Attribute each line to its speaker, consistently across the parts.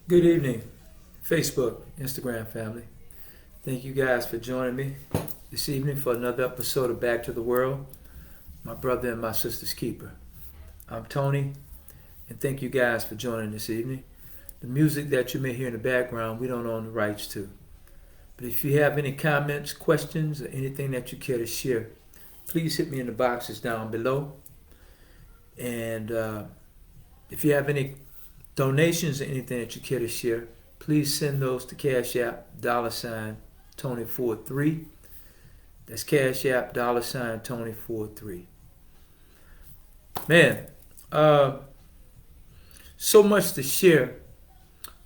Speaker 1: Good evening, Facebook, Instagram family. Thank you guys for joining me this evening for another episode of Back to the World, my brother and my sister's keeper. I'm Tony, and thank you guys for joining this evening. The music that you may hear in the background, we don't own the rights to. But if you have any comments, questions, or anything that you care to share, please hit me in the boxes down below. And if you have any donations or anything that you care to share, please send those to Cash App, $Tony43. That's Cash App, $Tony43. Man, so much to share.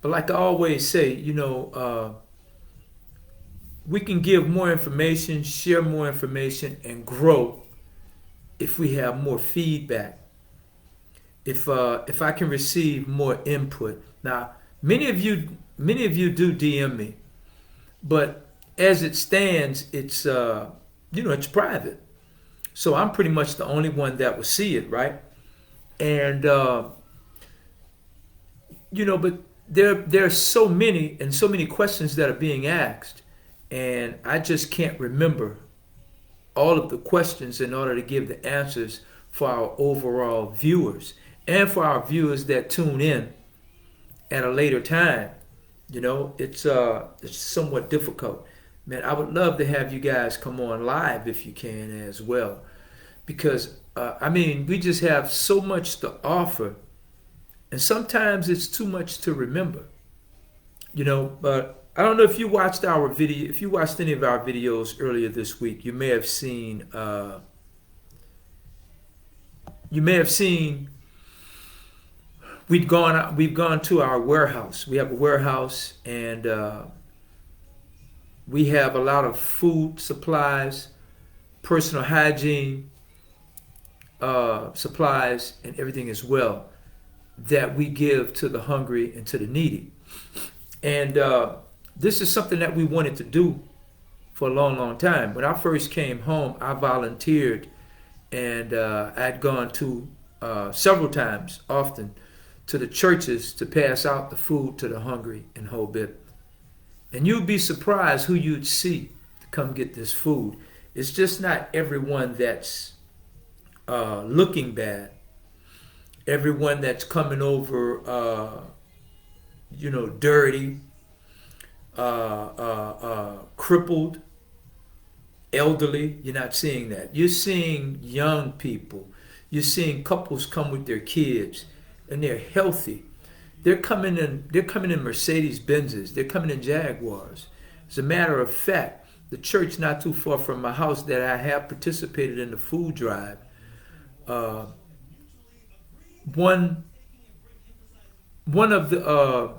Speaker 1: But like I always say, we can give more information, share more information, and grow if we have more feedback. If I can receive more input. Now, many of you do DM me, but as it stands, it's private. So I'm pretty much the only one that will see it, right? And but there are so many and so many questions that are being asked, and I just can't remember all of the questions in order to give the answers for our overall viewers and for our viewers that tune in at a later time. It's somewhat difficult. Man, I would love to have you guys come on live if you can as well, because we just have so much to offer, and sometimes it's too much to remember. But I don't know if you watched our video. If you watched any of our videos earlier this week, you may have seen. We've gone to our warehouse. We have a warehouse, and we have a lot of food supplies, personal hygiene supplies, and everything as well that we give to the hungry and to the needy. And this is something that we wanted to do for a long, long time. When I first came home, I volunteered, and I'd gone to several times, often, to the churches to pass out the food to the hungry and whole bit. And you'd be surprised who you'd see to come get this food. It's just not everyone that's looking bad, everyone that's coming over, dirty, crippled, elderly. You're not seeing that. You're seeing young people. You're seeing couples come with their kids, and they're healthy. They're coming in. They're coming in Mercedes Benzes. They're coming in Jaguars. As a matter of fact, the church not too far from my house that I have participated in the food drive. One one of the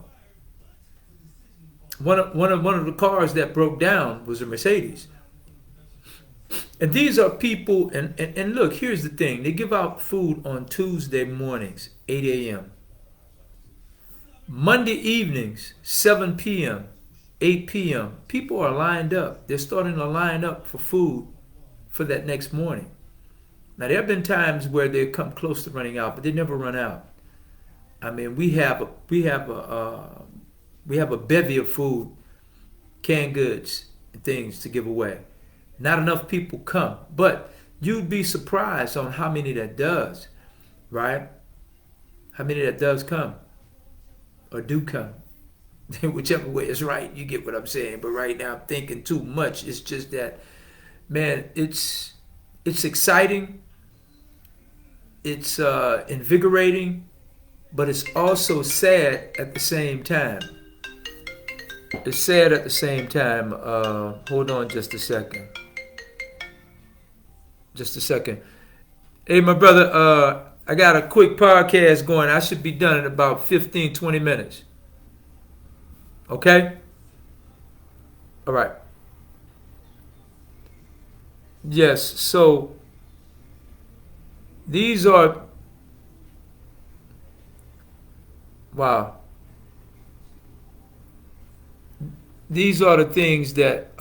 Speaker 1: one of the cars that broke down was a Mercedes. And these are people, and look, here's the thing. They give out food on Tuesday mornings, 8 a.m. Monday evenings, 7 p.m., 8 p.m. People are lined up. They're starting to line up for food for that next morning. Now, there have been times where they come close to running out, but they never run out. I mean, we have a bevy of food, canned goods, and things to give away. Not enough people come, but you'd be surprised on how many that does, right? How many that does come or do come. Whichever way is right, you get what I'm saying. But right now, I'm thinking too much. It's just that, man, it's exciting, it's invigorating, but it's also sad at the same time. It's sad at the same time. Hold on just a second. Just a second. Hey, my brother, I got a quick podcast going. I should be done in about 15, 20 minutes. Okay? All right. Yes, so these are, wow. These are the things that,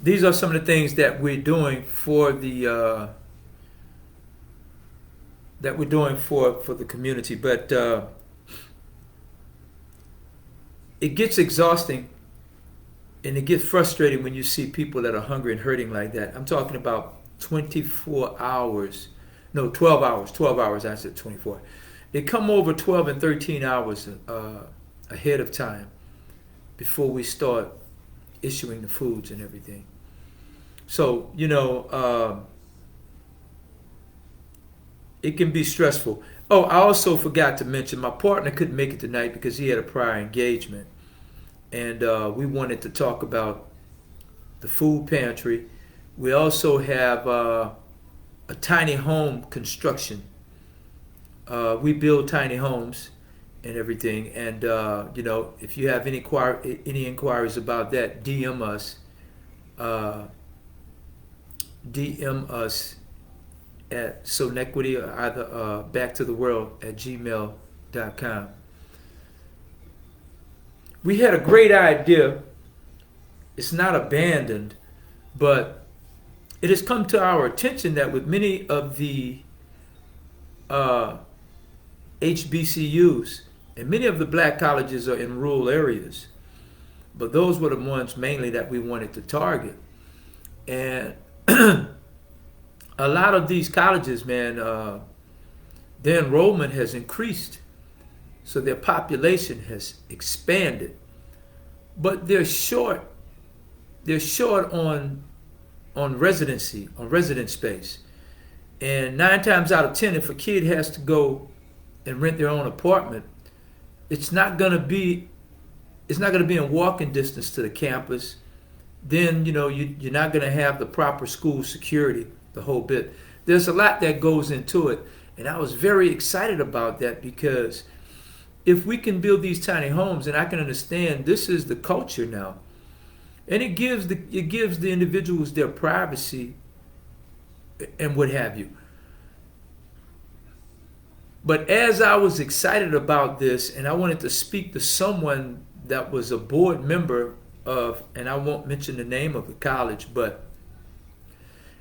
Speaker 1: these are some of the things that we're doing for the that we're doing for the community. But it gets exhausting and it gets frustrating when you see people that are hungry and hurting like that. I'm talking about 24 hours, no, 12 hours, 12 hours, I said 24. They come over 12 and 13 hours ahead of time before we start issuing the foods and everything. So, it can be stressful. Oh, I also forgot to mention my partner couldn't make it tonight because he had a prior engagement. And we wanted to talk about the food pantry. We also have a tiny home construction. We build tiny homes and everything. And, if you have any inquiries about that, DM us. DM us at Sonetquity or either backtotheworld@gmail.com. We had a great idea. It's not abandoned, but it has come to our attention that with many of the HBCUs, and many of the black colleges are in rural areas, but those were the ones mainly that we wanted to target. And a lot of these colleges, man, their enrollment has increased, so their population has expanded, but they're short. They're short on resident space, and 9 times out of 10, if a kid has to go and rent their own apartment, it's not going to be in walking distance to the campus. Then you're not going to have the proper school security, the whole bit. There's a lot that goes into it, and I was very excited about that because if we can build these tiny homes, and I can understand this is the culture now, and it gives the individuals their privacy and what have you. But as I was excited about this, and I wanted to speak to someone that was a board member of, and I won't mention the name of the college, but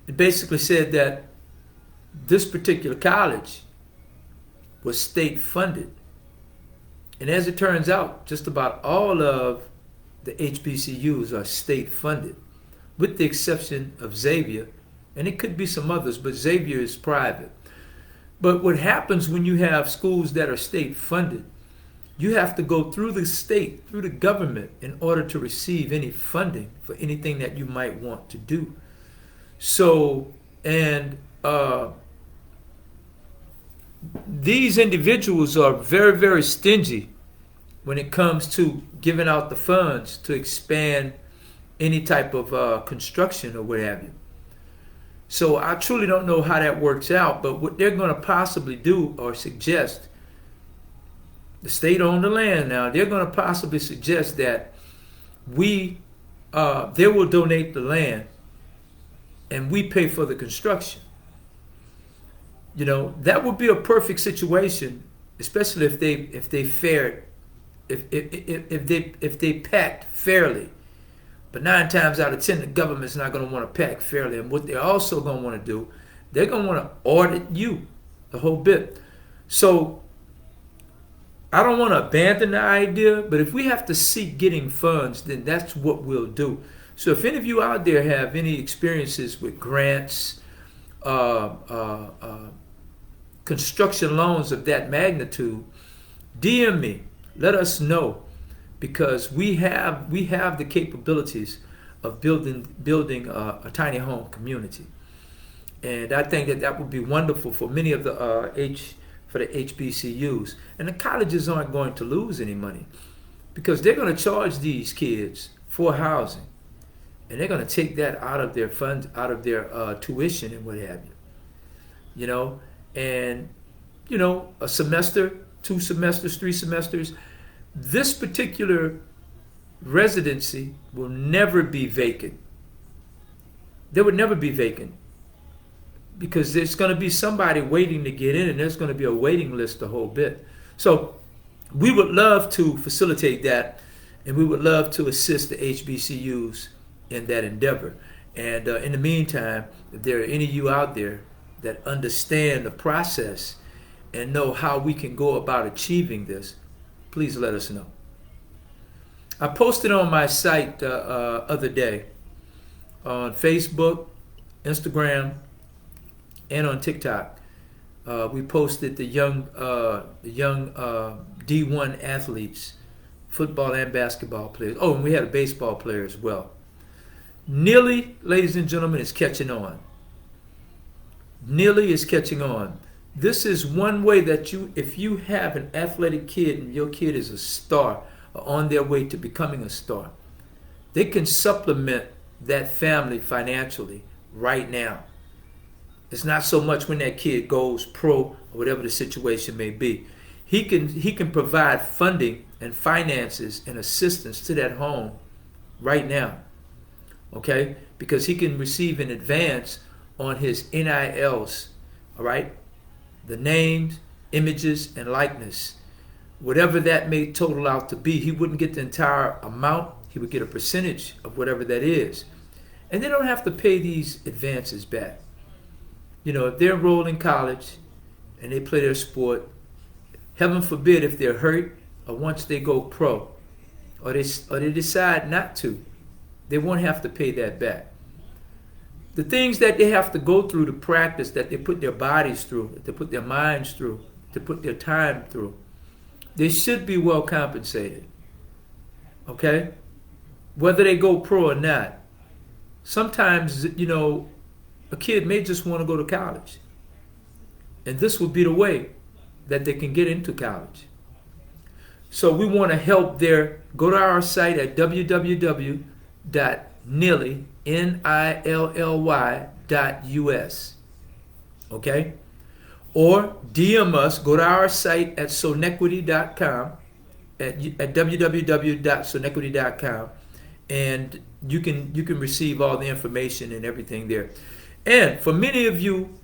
Speaker 1: it basically said that this particular college was state funded. And as it turns out, just about all of the HBCUs are state funded, with the exception of Xavier, and it could be some others, but Xavier is private. But what happens when you have schools that are state funded, you have to go through the state, through the government, in order to receive any funding for anything that you might want to do. So, and these individuals are very, very stingy when it comes to giving out the funds to expand any type of construction or what have you. So I truly don't know how that works out, but what they're going to possibly do or suggest, the state owned the land now, they're going to possibly suggest that they will donate the land and we pay for the construction. That would be a perfect situation, especially if they packed fairly. But 9 times out of 10, the government's not going to want to pack fairly. And what they're also going to want to do, they're going to want to audit you, the whole bit. So I don't want to abandon the idea, but if we have to seek getting funds, then that's what we'll do. So if any of you out there have any experiences with grants, construction loans of that magnitude, DM me. Let us know, because we have the capabilities of building a tiny home community, and I think that would be wonderful for many of the HBCUs. And the colleges aren't going to lose any money because they're going to charge these kids for housing, and they're going to take that out of their funds, out of their tuition and what have you. And a semester, 2 semesters, 3 semesters. This particular residency will never be vacant. There would never be vacant because there's going to be somebody waiting to get in, and there's going to be a waiting list the whole bit. So we would love to facilitate that, and we would love to assist the HBCUs in that endeavor. And in the meantime, if there are any of you out there that understand the process and know how we can go about achieving this, please let us know. I posted on my site the other day on Facebook, Instagram, and on TikTok. We posted the young D1 athletes, football and basketball players. Oh, and we had a baseball player as well. Nearly, ladies and gentlemen, is catching on. Nearly is catching on. This is one way that if you have an athletic kid and your kid is a star or on their way to becoming a star, they can supplement that family financially right now. It's not so much when that kid goes pro or whatever the situation may be. He can provide funding and finances and assistance to that home right now. Okay? Because he can receive in advance on his NILs, all right? The names, images, and likeness. Whatever that may total out to be, he wouldn't get the entire amount. He would get a percentage of whatever that is. And they don't have to pay these advances back. You know, if they're enrolled in college and they play their sport, heaven forbid if they're hurt or once they go pro or they decide not to, they won't have to pay that back. The things that they have to go through to practice, that they put their bodies through, that they put their minds through, to put their time through, they should be well compensated. Okay? Whether they go pro or not. Sometimes, you know, a kid may just want to go to college. And this would be the way that they can get into college. So we want to help there. Go to our site at www.nilly.us. Okay? Or DM us. Go to our site at sonetquity.com, at www.sonetquity.com, and you can receive all the information and everything there. And for many of you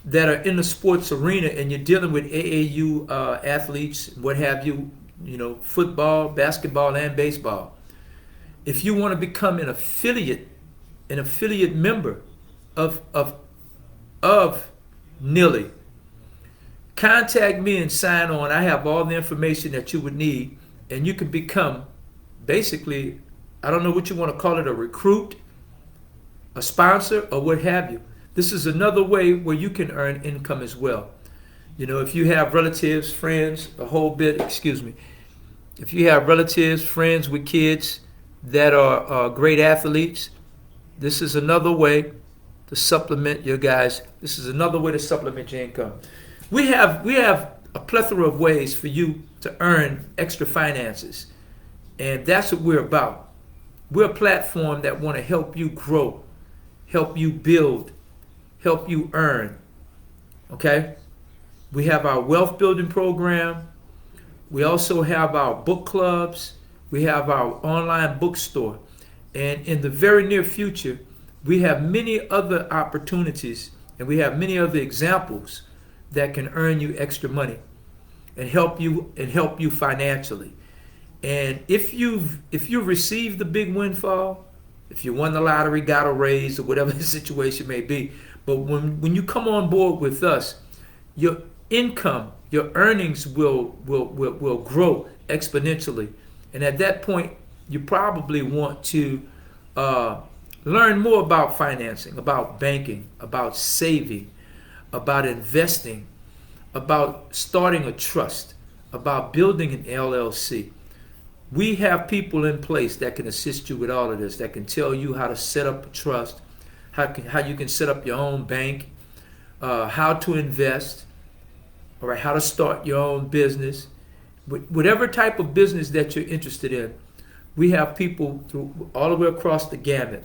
Speaker 1: that are in the sports arena and you're dealing with AAU athletes, what have you, you know, football, basketball, and baseball, if you want to become an affiliate member of Nilly, contact me and sign on. I have all the information that you would need, and you can become basically, I don't know what you want to call it, a recruit, a sponsor, or what have you. This is another way where you can earn income as well. You know, if you have relatives, friends, if you have relatives, friends with kids that are great athletes, this is another way to supplement your guys. This is another way to supplement your income. We have a plethora of ways for you to earn extra finances, and that's what we're about. We're a platform that want to help you grow, help you build, help you earn. Okay? We have our wealth building program. We also have our book clubs. We have our online bookstore. And in the very near future, we have many other opportunities and we have many other examples that can earn you extra money and help you financially. And if you've received the big windfall, if you won the lottery, got a raise, or whatever the situation may be, but when you come on board with us, your income, your earnings will grow exponentially. And at that point, you probably want to learn more about financing, about banking, about saving, about investing, about starting a trust, about building an LLC. We have people in place that can assist you with all of this, that can tell you how to set up a trust, how you can set up your own bank, how to invest, all right, how to start your own business. Whatever type of business that you're interested in, we have people through all the way across the gamut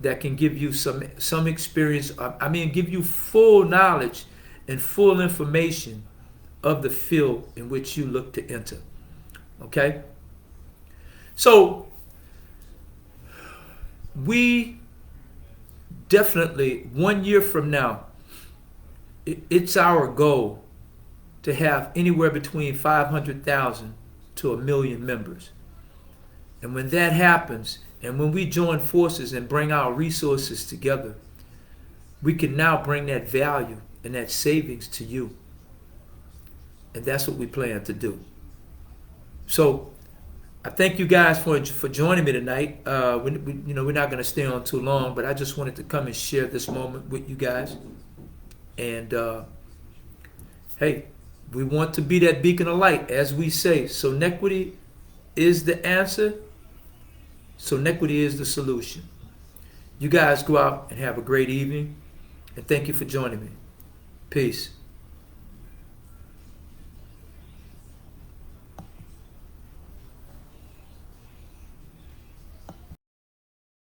Speaker 1: that can give you some experience. Give you full knowledge and full information of the field in which you look to enter. Okay? So we definitely, 1 year from now, it's our goal to have anywhere between 500,000 to 1 million members. And when that happens, and when we join forces and bring our resources together, we can now bring that value and that savings to you. And that's what we plan to do. So I thank you guys for joining me tonight. We're not going to stay on too long, but I just wanted to come and share this moment with you guys. And hey, we want to be that beacon of light, as we say. Sonetquity is the answer. Sonetquity is the solution. You guys go out and have a great evening. And thank you for joining me. Peace.